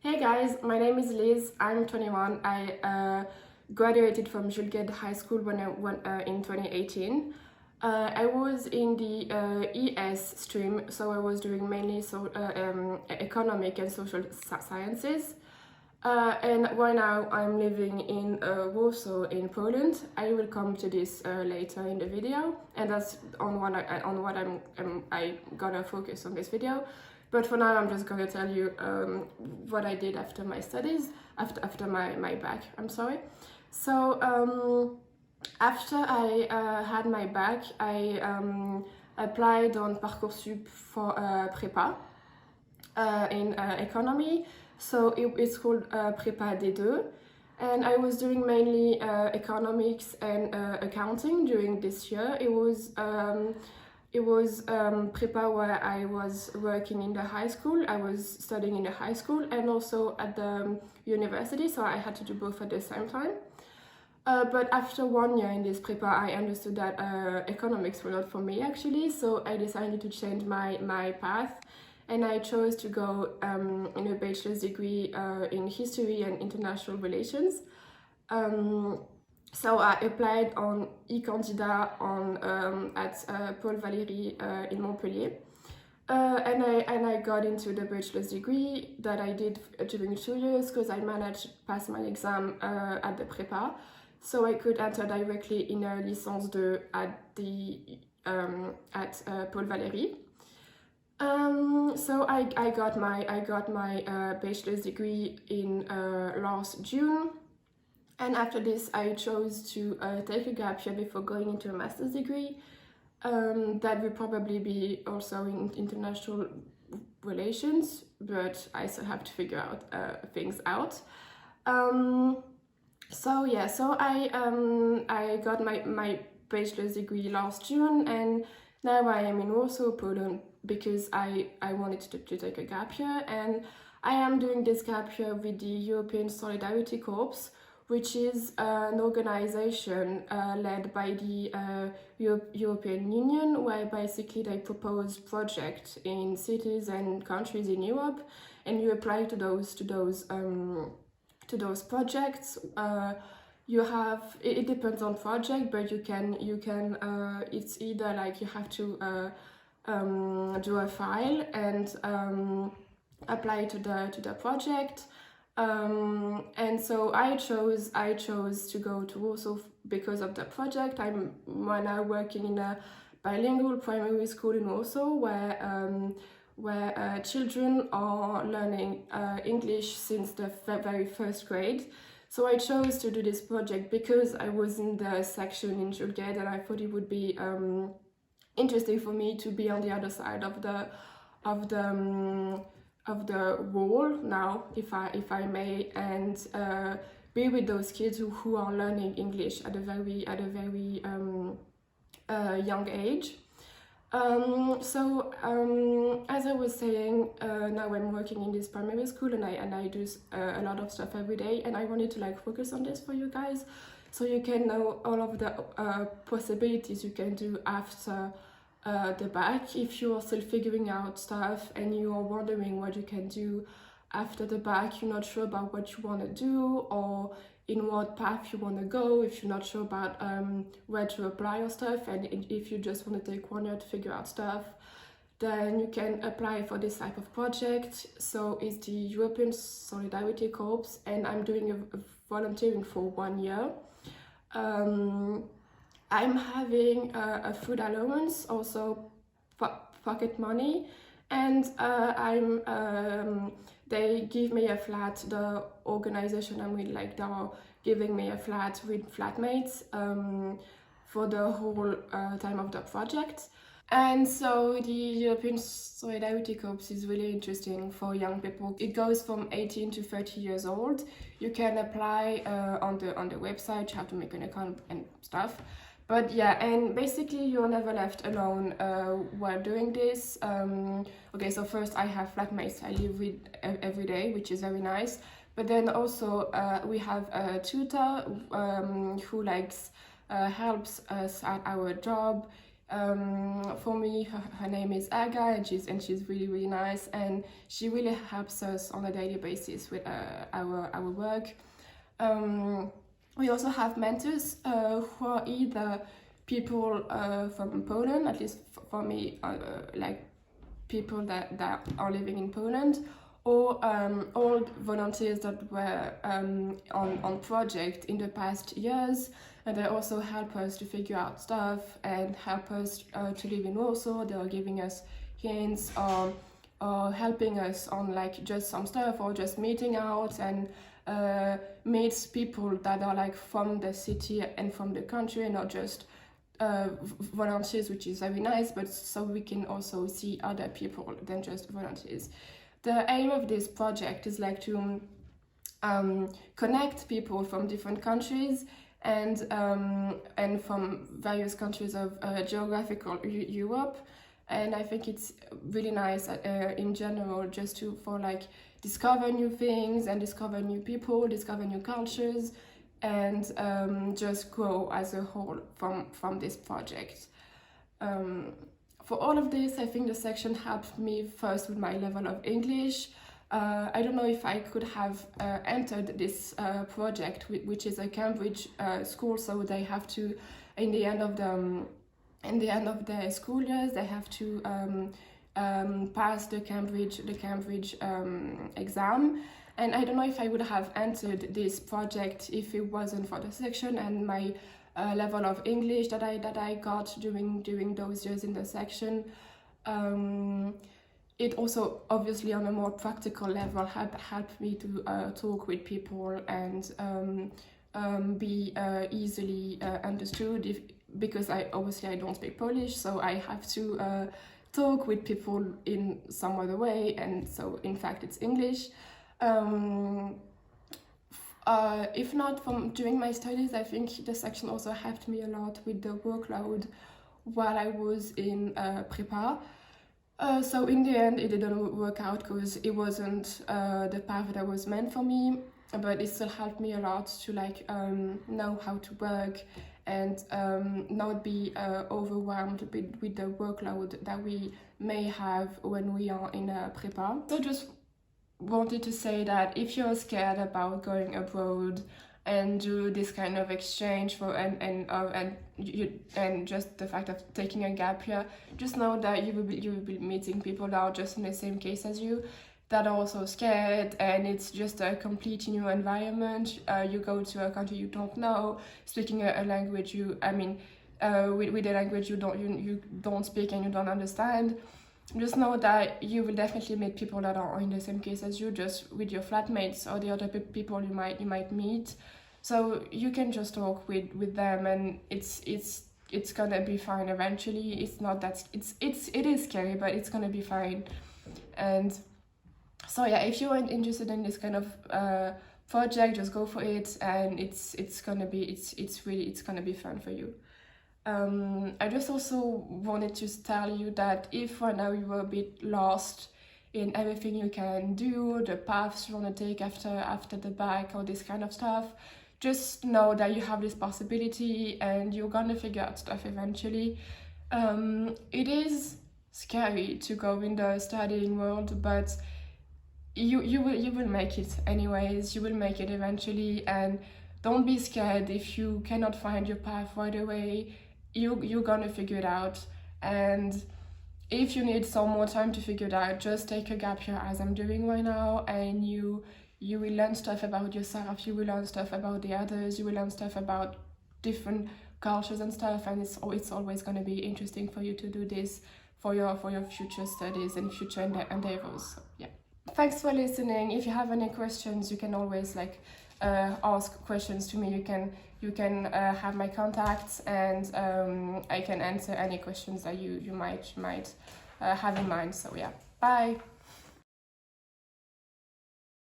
Hey guys, my name is Liz. I'm 21. I graduated from Jules Guesde High School in 2018. I was in the ES stream, so I was doing mainly economic and social sciences. And right now I'm living in Warsaw in Poland. I will come to this later in the video, and that's on what I gonna focus on this video. But for now, I'm just gonna tell you what I did after my studies, after my bac. I'm sorry. So after I had my bac, I applied on Parcoursup for prépa in economy. So it's called Prépa D2, and I was doing mainly economics and accounting during this year. It was prépa where I was working in the high school. I was studying in the high school and also at the university, so I had to do both at the same time. But after 1 year in this prépa, I understood that economics were not for me actually, so I decided to change my path. And I chose to go in a bachelor's degree in history and international relations. So I applied on e-candidat at Paul Valéry in Montpellier. And I got into the bachelor's degree that I did during 2 years because I managed to pass my exam at the prépa. So I could enter directly in a licence 2 at Paul Valéry. So I got my bachelor's degree in last June, and after this I chose to take a gap year before going into a master's degree. That will probably be also in international relations, but I still have to figure out things out. So I got my bachelor's degree last June, and now I am in Warsaw, Poland, because I wanted to take a gap year, and I am doing this gap year with the European Solidarity Corps, which is an organization led by the European Union, where basically they propose projects in cities and countries in Europe, and you apply to those projects. You have it depends on project, but you can it's either like you have to do a file and apply to the project, and so I chose to go to Warsaw because of the project. I'm right now working in a bilingual primary school in Warsaw where children are learning English since the very first grade. So I chose to do this project because I was in the section in Jules Guesde, and I thought it would be interesting for me to be on the other side of the wall now, if I may, and be with those kids who are learning English at a very young age. As I was saying, now I'm working in this primary school, and I do a lot of stuff every day, and I wanted to focus on this for you guys, so you can know all of the possibilities you can do after the bac. If you are still figuring out stuff and you are wondering what you can do after the bac, you're not sure about what you want to do or in what path you want to go, if you're not sure about where to apply your stuff, and if you just want to take 1 year to figure out stuff, then you can apply for this type of project. So it's the European Solidarity Corps, and I'm doing a volunteering for 1 year. I'm having a food allowance, also pocket money, and they give me a flat. The organization I'm with, they are giving me a flat with flatmates for the whole time of the project. And so the European Solidarity Corps is really interesting for young people. It goes from 18 to 30 years old. You can apply on the website. You have to make an account and stuff. But yeah, and basically you're never left alone while doing this. Okay, so first I have flatmates I live with every day, which is very nice. But then also we have a tutor who helps us at our job. For me, her name is Aga, and she's really nice, and she really helps us on a daily basis with our work. We also have mentors who are either people from Poland, at least for me, like people that are living in Poland, or old volunteers that were on project in the past years, and they also help us to figure out stuff and help us to live in Warsaw. They are giving us hints or helping us on like just some stuff, or just meeting out and meet people that are like from the city and from the country, and not just volunteers, which is very nice, but so we can also see other people than just volunteers. The aim of this project is like to connect people from different countries and from various countries of geographical Europe, and I think it's really nice in general just for like discover new things and discover new people, discover new cultures, and just grow as a whole from this project. For all of this, I think the section helped me first with my level of English. I don't know if I could have entered this project, which is a Cambridge school, so they have to, in the end of the school years, they have to pass the Cambridge exam. And I don't know if I would have entered this project if it wasn't for the section and my level of English that I got during those years in the section. It also, obviously, on a more practical level, helped me to talk with people and be easily understood. Because I don't speak Polish, so I have to talk with people in some other way, and so in fact it's English. If not from during my studies, I think the section also helped me a lot with the workload while I was in Prepa. So in the end, it didn't work out because it wasn't the path that was meant for me, but it still helped me a lot to like know how to work and not be overwhelmed with the workload that we may have when we are in a Prepa. So just wanted to say that if you're scared about going abroad and do this kind of exchange and just the fact of taking a gap year, just know that you will be meeting people that are just in the same case as you, that are also scared, and it's just a complete new environment. You go to a country you don't know, speaking a language with a language you don't speak and you don't understand. Just know that you will definitely meet people that are in the same case as you, just with your flatmates or the other people you might meet. So you can just talk with them, and it's gonna be fine eventually. It's not that it is scary, but it's gonna be fine. And so yeah, if you're interested in this kind of project, just go for it, and it's gonna be fun for you. I just also wanted to tell you that if right now you were a bit lost in everything you can do, the paths you want to take after the bac, or this kind of stuff, just know that you have this possibility and you're gonna figure out stuff eventually. It is scary to go in the studying world, but you will make it anyways. You will make it eventually, and don't be scared if you cannot find your path right away. You're gonna figure it out, and if you need some more time to figure it out, just take a gap year as I'm doing right now, and you will learn stuff about yourself, you will learn stuff about the others, you will learn stuff about different cultures and stuff, and it's always going to be interesting for you to do this for your future studies and future endeavors. So, yeah. Thanks for listening. If you have any questions, you can always ask questions to me. You can have my contacts, and I can answer any questions that you might have in mind. So yeah, bye.